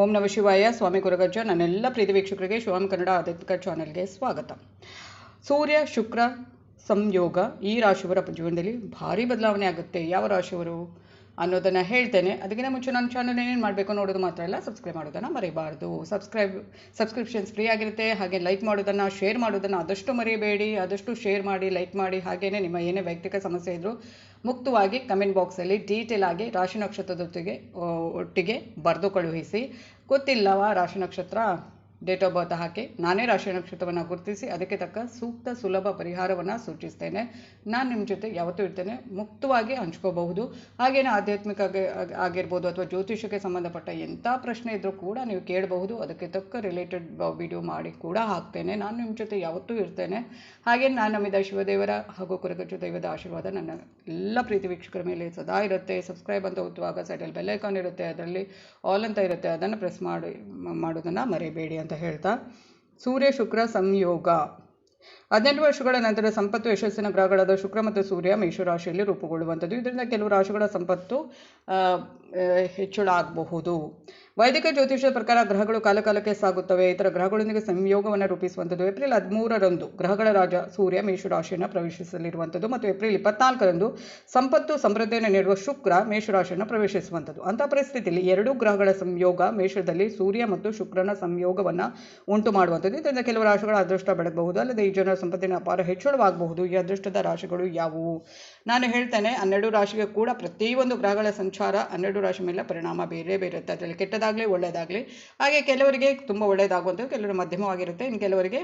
ಓಂ ನಮ ಶಿವಾಯ. ಸ್ವಾಮಿ ಗುರುಗಜ್ಜ. ನನ್ನೆಲ್ಲ ಪ್ರೀತಿ ವೀಕ್ಷಕರಿಗೆ ಶಿವಂ ಕನ್ನಡ ಆಧ್ಯಾತ್ಮಿಕ ಚಾನೆಲ್ಗೆ ಸ್ವಾಗತ. ಸೂರ್ಯ ಶುಕ್ರ ಸಂಯೋಗ ಈ ರಾಶಿಯವರ ಜೀವನದಲ್ಲಿ ಭಾರಿ ಬದಲಾವಣೆ ಆಗುತ್ತೆ. ಯಾವ ರಾಶಿಯವರು ಅನ್ನೋದನ್ನು ಹೇಳ್ತೇನೆ. ಅದಕ್ಕಿಂತ ಮುಂಚೆ ನನ್ನ ಚಾನಲ್ ಏನೇನು ಮಾಡಬೇಕು ನೋಡೋದು ಮಾತ್ರ ಅಲ್ಲ, ಸಬ್ಸ್ಕ್ರೈಬ್ ಮಾಡೋದನ್ನು ಮರಿಬಾರ್ದು. ಸಬ್ಸ್ಕ್ರಿಪ್ಷನ್ಸ್ ಫ್ರೀ ಆಗಿರುತ್ತೆ. ಹಾಗೆ ಲೈಕ್ ಮಾಡೋದನ್ನು, ಶೇರ್ ಮಾಡೋದನ್ನು ಆದಷ್ಟು ಮರಿಬೇಡಿ. ಆದಷ್ಟು ಶೇರ್ ಮಾಡಿ, ಲೈಕ್ ಮಾಡಿ. ಹಾಗೆಯೇ ನಿಮ್ಮ ಏನೇ ವೈಯಕ್ತಿಕ ಸಮಸ್ಯೆ ಇದ್ದರೂ ಮುಕ್ತವಾಗಿ ಕಮೆಂಟ್ ಬಾಕ್ಸಲ್ಲಿ ಡೀಟೇಲ್ ಆಗಿ ರಾಶಿ ನಕ್ಷತ್ರದ ಒಟ್ಟಿಗೆ ಬರೆದು ಕಳುಹಿಸಿ. ಗೊತ್ತಿಲ್ಲವಾ ರಾಶಿ ನಕ್ಷತ್ರ, ಡೇಟ್ ಆಫ್ ಬರ್ತ್ ಹಾಕಿ ನಾನೇ ರಾಶಿ ನಕ್ಷತ್ರವನ್ನು ಗುರುತಿಸಿ ಅದಕ್ಕೆ ತಕ್ಕ ಸೂಕ್ತ ಸುಲಭ ಪರಿಹಾರವನ್ನು ಸೂಚಿಸ್ತೇನೆ. ನಾನು ನಿಮ್ಮ ಜೊತೆ ಯಾವತ್ತೂ ಇರ್ತೇನೆ. ಮುಕ್ತವಾಗಿ ಹಂಚ್ಕೋಬಹುದು. ಹಾಗೇನೇ ಆಧ್ಯಾತ್ಮಿಕ ಆಗಿರ್ಬೋದು ಅಥವಾ ಜ್ಯೋತಿಷಕ್ಕೆ ಸಂಬಂಧಪಟ್ಟ ಎಂಥ ಪ್ರಶ್ನೆ ಇದ್ದರೂ ಕೂಡ ನೀವು ಕೇಳಬಹುದು. ಅದಕ್ಕೆ ತಕ್ಕ ರಿಲೇಟೆಡ್ ವಿಡಿಯೋ ಮಾಡಿ ಕೂಡ ಹಾಕ್ತೇನೆ. ನಾನು ನಿಮ್ಮ ಜೊತೆ ಯಾವತ್ತೂ ಇರ್ತೇನೆ. ಹಾಗೆ ನಾನು ನಂಬಿದ ಶಿವದೇವರ ಹಾಗೂ ಕುರುಗಜ್ಜ ದೈವದ ಆಶೀರ್ವಾದ ನನ್ನ ಎಲ್ಲ ಪ್ರೀತಿ ವೀಕ್ಷಕರ ಮೇಲೆ ಸದಾ ಇರುತ್ತೆ. ಸಬ್ಸ್ಕ್ರೈಬ್ ಅಂತ ಒತ್ತುವಾಗ ಸೈಡಲ್ಲಿ ಬೆಲ್ ಐಕಾನ್ ಇರುತ್ತೆ, ಅದರಲ್ಲಿ ಆಲ್ ಅಂತ ಇರುತ್ತೆ. ಅದನ್ನು ಪ್ರೆಸ್ ಮಾಡೋದನ್ನು ಮರಿಬೇಡಿ ಅಂತ ಹೇಳ್ತಾ, ಸೂರ್ಯ ಶುಕ್ರ ಸಂಯೋಗ 18 ವರ್ಷಗಳ ನಂತರ ಸಂಪತ್ತು ಯಶಸ್ಸಿನ ಗ್ರಹಗಳಾದ ಶುಕ್ರ ಮತ್ತು ಸೂರ್ಯ ಮೇಷರಾಶಿಯಲ್ಲಿ ರೂಪುಗೊಳ್ಳುವಂಥದ್ದು. ಇದರಿಂದ ಕೆಲವು ರಾಶಿಗಳ ಸಂಪತ್ತು ಹೆಚ್ಚಳ ಆಗಬಹುದು. ವೈದಿಕ ಜ್ಯೋತಿಷದ ಪ್ರಕಾರ ಗ್ರಹಗಳು ಕಾಲಕಾಲಕ್ಕೆ ಸಾಗುತ್ತವೆ. ಇತರ ಗ್ರಹಗಳೊಂದಿಗೆ ಸಂಯೋಗವನ್ನು ರೂಪಿಸುವಂಥದ್ದು. ಏಪ್ರಿಲ್ 13ರಂದು ಗ್ರಹಗಳ ರಾಜ ಸೂರ್ಯ ಮೇಷರಾಶಿಯನ್ನು ಪ್ರವೇಶಿಸಲಿರುವಂಥದ್ದು ಮತ್ತು ಏಪ್ರಿಲ್ 24ರಂದು ಸಂಪತ್ತು ಸಮೃದ್ಧಿಯನ್ನು ನೀಡುವ ಶುಕ್ರ ಮೇಷರಾಶಿಯನ್ನು ಪ್ರವೇಶಿಸುವಂಥದ್ದು. ಅಂತಹ ಪರಿಸ್ಥಿತಿಯಲ್ಲಿ ಎರಡೂ ಗ್ರಹಗಳ ಸಂಯೋಗ ಮೇಷದಲ್ಲಿ ಸೂರ್ಯ ಮತ್ತು ಶುಕ್ರನ ಸಂಯೋಗವನ್ನು ಉಂಟು ಮಾಡುವಂಥದ್ದು. ಇದರಿಂದ ಕೆಲವು ರಾಶಿಗಳ ಅದೃಷ್ಟ ಬೆಳಗಬಹುದು. ಅಲ್ಲದೆ ಈ ಜನರ ಸಂಪತ್ತಿನ ಅಪಾರ ಹೆಚ್ಚಳವಾಗಬಹುದು. ಈ ಅದೃಷ್ಟದ ರಾಶಿಗಳು ಯಾವುವು ನಾನು ಹೇಳ್ತೇನೆ. 12 ರಾಶಿಗೆ ಕೂಡ ಪ್ರತಿಯೊಂದು ಗ್ರಹಗಳ ಸಂಚಾರ 12 ರಾಶಿ ಮೇಲೆ ಪರಿಣಾಮ ಬೇರೆ ಬೇರೆ ಇರುತ್ತೆ. ಅದರಲ್ಲಿ ಕೆಟ್ಟದಾಗಲಿ ಒಳ್ಳೆಯದಾಗಲಿ. ಹಾಗೆ ಕೆಲವರಿಗೆ ತುಂಬ ಒಳ್ಳೆಯದಾಗುವಂಥದ್ದು, ಕೆಲವರು ಮಧ್ಯಮವಾಗಿರುತ್ತೆ, ಇನ್ನು ಕೆಲವರಿಗೆ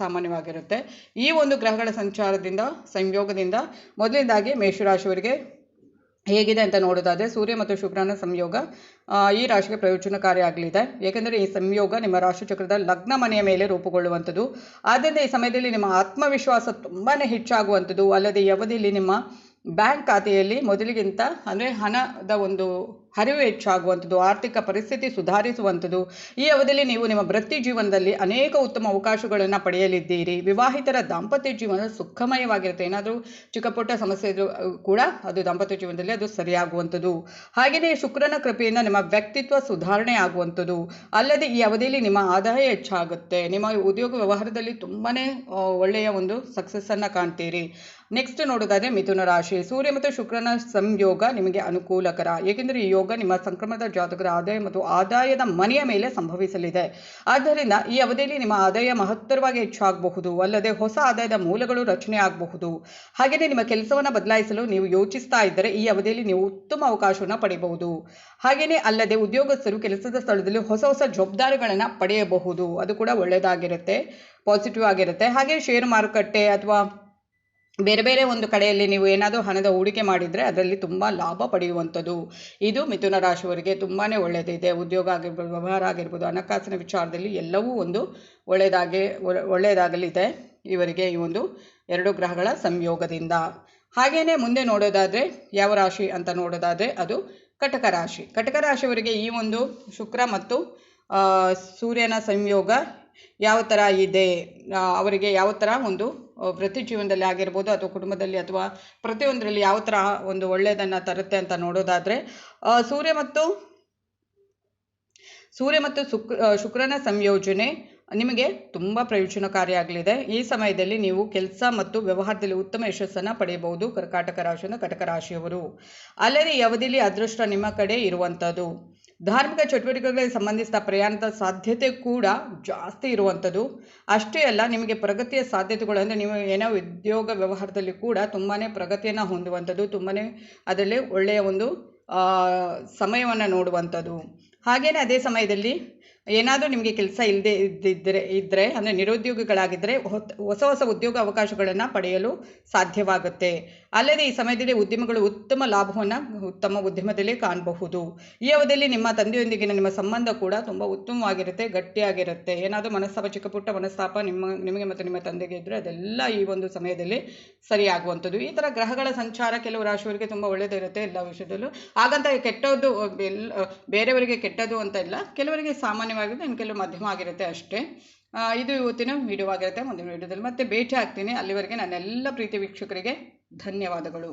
ಸಾಮಾನ್ಯವಾಗಿರುತ್ತೆ. ಈ ಒಂದು ಗ್ರಹಗಳ ಸಂಚಾರದಿಂದ ಸಂಯೋಗದಿಂದ ಮೊದಲನೇದಾಗಿ ಮೇಷರಾಶಿಯವರಿಗೆ ಹೇಗಿದೆ ಅಂತ ನೋಡೋದಾದರೆ, ಸೂರ್ಯ ಮತ್ತು ಶುಕ್ರನ ಸಂಯೋಗ ಈ ರಾಶಿಗೆ ಪ್ರಯೋಜನಕಾರಿಯಾಗಲಿದೆ. ಏಕೆಂದರೆ ಈ ಸಂಯೋಗ ನಿಮ್ಮ ರಾಶಿಚಕ್ರದ ಲಗ್ನ ಮನೆಯ ಮೇಲೆ ರೂಪುಗೊಳ್ಳುವಂಥದ್ದು. ಆದ್ದರಿಂದ ಈ ಸಮಯದಲ್ಲಿ ನಿಮ್ಮ ಆತ್ಮವಿಶ್ವಾಸ ತುಂಬಾ ಹೆಚ್ಚಾಗುವಂಥದ್ದು. ಅಲ್ಲದೆ ಈ ಅವಧಿಯಲ್ಲಿ ನಿಮ್ಮ ಬ್ಯಾಂಕ್ ಖಾತೆಯಲ್ಲಿ ಮೊದಲಿಗಿಂತ ಅಂದರೆ ಹಣದ ಒಂದು ಹರಿವು ಹೆಚ್ಚಾಗುವಂಥದ್ದು, ಆರ್ಥಿಕ ಪರಿಸ್ಥಿತಿ ಸುಧಾರಿಸುವಂಥದ್ದು. ಈ ಅವಧಿಯಲ್ಲಿ ನೀವು ನಿಮ್ಮ ವೃತ್ತಿ ಜೀವನದಲ್ಲಿ ಅನೇಕ ಉತ್ತಮ ಅವಕಾಶಗಳನ್ನು ಪಡೆಯಲಿದ್ದೀರಿ. ವಿವಾಹಿತರ ದಾಂಪತ್ಯ ಜೀವನ ಸುಖಮಯವಾಗಿರುತ್ತೆ. ಏನಾದರೂ ಚಿಕ್ಕ ಪುಟ್ಟ ಸಮಸ್ಯೆ ಇದ್ರೂ ಕೂಡ ಅದು ದಾಂಪತ್ಯ ಜೀವನದಲ್ಲಿ ಅದು ಸರಿಯಾಗುವಂಥದ್ದು. ಹಾಗೆಯೇ ಶುಕ್ರನ ಕೃಪೆಯಿಂದ ನಿಮ್ಮ ವ್ಯಕ್ತಿತ್ವ ಸುಧಾರಣೆ ಆಗುವಂಥದ್ದು. ಅಲ್ಲದೆ ಈ ಅವಧಿಯಲ್ಲಿ ನಿಮ್ಮ ಆದಾಯ ಹೆಚ್ಚಾಗುತ್ತೆ. ನಿಮ್ಮ ಉದ್ಯೋಗ ವ್ಯವಹಾರದಲ್ಲಿ ತುಂಬಾ ಒಳ್ಳೆಯ ಒಂದು ಸಕ್ಸಸ್ಸನ್ನು ಕಾಣ್ತೀರಿ. ನೆಕ್ಸ್ಟ್ ನೋಡೋದಾದರೆ ಮಿಥುನ ರಾಶಿ. ಸೂರ್ಯ ಮತ್ತು ಶುಕ್ರನ ಸಂಯೋಗ ನಿಮಗೆ ಅನುಕೂಲಕರ. ಏಕೆಂದರೆ ಈ ಯೋಗ ನಿಮ್ಮ ಸಂಕ್ರಮಣದ ಜಾತಕದ ಆದಾಯ ಮತ್ತು ಆದಾಯದ ಮನೆಯ ಮೇಲೆ ಸಂಭವಿಸಲಿದೆ. ಆದ್ದರಿಂದ ಈ ಅವಧಿಯಲ್ಲಿ ನಿಮ್ಮ ಆದಾಯ ಮಹತ್ತರವಾಗಿ ಹೆಚ್ಚಾಗಬಹುದು. ಅಲ್ಲದೆ ಹೊಸ ಆದಾಯದ ಮೂಲಗಳು ರಚನೆ ಆಗಬಹುದು. ಹಾಗೆಯೇ ನಿಮ್ಮ ಕೆಲಸವನ್ನು ಬದಲಾಯಿಸಲು ನೀವು ಯೋಚಿಸ್ತಾ ಇದ್ದರೆ ಈ ಅವಧಿಯಲ್ಲಿ ನೀವು ಉತ್ತಮ ಅವಕಾಶವನ್ನು ಪಡೆಯಬಹುದು. ಹಾಗೆಯೇ ಅಲ್ಲದೆ ಉದ್ಯೋಗಸ್ಥರು ಕೆಲಸದ ಸ್ಥಳದಲ್ಲಿ ಹೊಸ ಹೊಸ ಜವಾಬ್ದಾರಿಗಳನ್ನು ಪಡೆಯಬಹುದು. ಅದು ಕೂಡ ಒಳ್ಳೆಯದಾಗಿರುತ್ತೆ, ಪಾಸಿಟಿವ್ ಆಗಿರುತ್ತೆ. ಹಾಗೆ ಷೇರು ಮಾರುಕಟ್ಟೆ ಅಥವಾ ಬೇರೆ ಬೇರೆ ಒಂದು ಕಡೆಯಲ್ಲಿ ನೀವು ಏನಾದರೂ ಹಣದ ಹೂಡಿಕೆ ಮಾಡಿದರೆ ಅದರಲ್ಲಿ ತುಂಬ ಲಾಭ ಪಡೆಯುವಂಥದ್ದು. ಇದು ಮಿಥುನ ರಾಶಿಯವರಿಗೆ ತುಂಬಾ ಒಳ್ಳೆಯದಿದೆ. ಉದ್ಯೋಗ ಆಗಿರ್ಬೋದು, ವ್ಯವಹಾರ ಆಗಿರ್ಬೋದು, ಹಣಕಾಸಿನ ವಿಚಾರದಲ್ಲಿ ಎಲ್ಲವೂ ಒಂದು ಒಳ್ಳೆಯದಾಗಲಿದೆ ಇವರಿಗೆ ಈ ಒಂದು 2 ಗ್ರಹಗಳ ಸಂಯೋಗದಿಂದ. ಹಾಗೆಯೇ ಮುಂದೆ ನೋಡೋದಾದರೆ ಯಾವ ರಾಶಿ ಅಂತ ನೋಡೋದಾದರೆ ಅದು ಕಟಕ ರಾಶಿ. ಕಟಕ ರಾಶಿಯವರಿಗೆ ಈ ಒಂದು ಶುಕ್ರ ಮತ್ತು ಸೂರ್ಯನ ಸಂಯೋಗ ಯಾವ ಥರ ಇದೆ, ಅವರಿಗೆ ಯಾವ ಥರ ಒಂದು ವೃತ್ತಿ ಜೀವನದಲ್ಲಿ ಆಗಿರ್ಬೋದು ಅಥವಾ ಕುಟುಂಬದಲ್ಲಿ ಅಥವಾ ಪ್ರತಿಯೊಂದರಲ್ಲಿ ಯಾವ ಥರ ಒಂದು ಒಳ್ಳೆಯದನ್ನು ತರುತ್ತೆ ಅಂತ ನೋಡೋದಾದರೆ, ಸೂರ್ಯ ಮತ್ತು ಶುಕ್ರನ ಸಂಯೋಜನೆ ನಿಮಗೆ ತುಂಬ ಪ್ರಯೋಜನಕಾರಿಯಾಗಲಿದೆ. ಈ ಸಮಯದಲ್ಲಿ ನೀವು ಕೆಲಸ ಮತ್ತು ವ್ಯವಹಾರದಲ್ಲಿ ಉತ್ತಮ ಯಶಸ್ಸನ್ನು ಪಡೆಯಬಹುದು. ಕರ್ಕಾಟಕ ರಾಶಿಯಿಂದ ಕಟಕ ರಾಶಿಯವರು. ಅಲ್ಲದೆ ಈ ಅವಧಿಯಲ್ಲಿ ಅದೃಷ್ಟ ನಿಮ್ಮ ಕಡೆ ಇರುವಂಥದ್ದು. ಧಾರ್ಮಿಕ ಚಟುವಟಿಕೆಗಳಿಗೆ ಸಂಬಂಧಿಸಿದ ಪ್ರಯಾಣದ ಸಾಧ್ಯತೆ ಕೂಡ ಜಾಸ್ತಿ ಇರುವಂಥದ್ದು. ಅಷ್ಟೇ ಅಲ್ಲ, ನಿಮಗೆ ಪ್ರಗತಿಯ ಸಾಧ್ಯತೆಗಳು ಅಂದರೆ ನೀವು ಏನೋ ಉದ್ಯೋಗ ವ್ಯವಹಾರದಲ್ಲಿ ಕೂಡ ತುಂಬಾ ಪ್ರಗತಿಯನ್ನು ಹೊಂದುವಂಥದ್ದು, ತುಂಬಾ ಅದರಲ್ಲಿ ಒಳ್ಳೆಯ ಒಂದು ಸಮಯವನ್ನು ನೋಡುವಂಥದ್ದು. ಹಾಗೆಯೇ ಅದೇ ಸಮಯದಲ್ಲಿ ಏನಾದರೂ ನಿಮಗೆ ಕೆಲಸ ಇದ್ದರೆ ಅಂದರೆ ನಿರುದ್ಯೋಗಿಗಳಾಗಿದ್ದರೆ ಹೊಸ ಹೊಸ ಉದ್ಯೋಗ ಅವಕಾಶಗಳನ್ನು ಪಡೆಯಲು ಸಾಧ್ಯವಾಗುತ್ತೆ. ಅಲ್ಲದೆ ಈ ಸಮಯದಲ್ಲಿ ಉದ್ಯಮಗಳು ಉತ್ತಮ ಲಾಭವನ್ನು ಉತ್ತಮ ಉದ್ಯಮದಲ್ಲಿ ಕಾಣಬಹುದು. ಈ ಅವಧಿಯಲ್ಲಿ ನಿಮ್ಮ ತಂದೆಯೊಂದಿಗಿನ ನಿಮ್ಮ ಸಂಬಂಧ ಕೂಡ ತುಂಬ ಉತ್ತಮವಾಗಿರುತ್ತೆ, ಗಟ್ಟಿಯಾಗಿರುತ್ತೆ. ಏನಾದರೂ ಮನಸ್ತಾಪ, ಚಿಕ್ಕ ಪುಟ್ಟ ಮನಸ್ತಾಪ ನಿಮಗೆ ಮತ್ತು ನಿಮ್ಮ ತಂದೆಗೆ ಇದ್ದರೆ ಅದೆಲ್ಲ ಈ ಒಂದು ಸಮಯದಲ್ಲಿ ಸರಿಯಾಗುವಂಥದ್ದು. ಈ ಥರ ಗ್ರಹಗಳ ಸಂಚಾರ ಕೆಲವು ರಾಶಿಯವರಿಗೆ ತುಂಬ ಒಳ್ಳೆಯದಿರುತ್ತೆ ಎಲ್ಲ ವಿಷಯದಲ್ಲೂ. ಹಾಗಂತ ಕೆಟ್ಟದ್ದು ಬೇರೆಯವರಿಗೆ ಕೆಟ್ಟದ್ದು ಅಂತ ಇಲ್ಲ, ಕೆಲವರಿಗೆ ಸಾಮಾನ್ಯವಾಗಿದೆ, ಇನ್ನು ಕೆಲವು ಮಧ್ಯಮ ಆಗಿರುತ್ತೆ ಅಷ್ಟೇ. ಇದು ಇವತ್ತಿನ ವಿಡಿಯೋ ಆಗಿರುತ್ತೆ. ಮುಂದಿನ ವಿಡಿಯೋದಲ್ಲಿ ಮತ್ತೆ ಭೇಟಿ ಆಗ್ತೀನಿ. ಅಲ್ಲಿವರೆಗೆ ನನ್ನೆಲ್ಲ ಪ್ರೀತಿ ವೀಕ್ಷಕರಿಗೆ ಧನ್ಯವಾದಗಳು.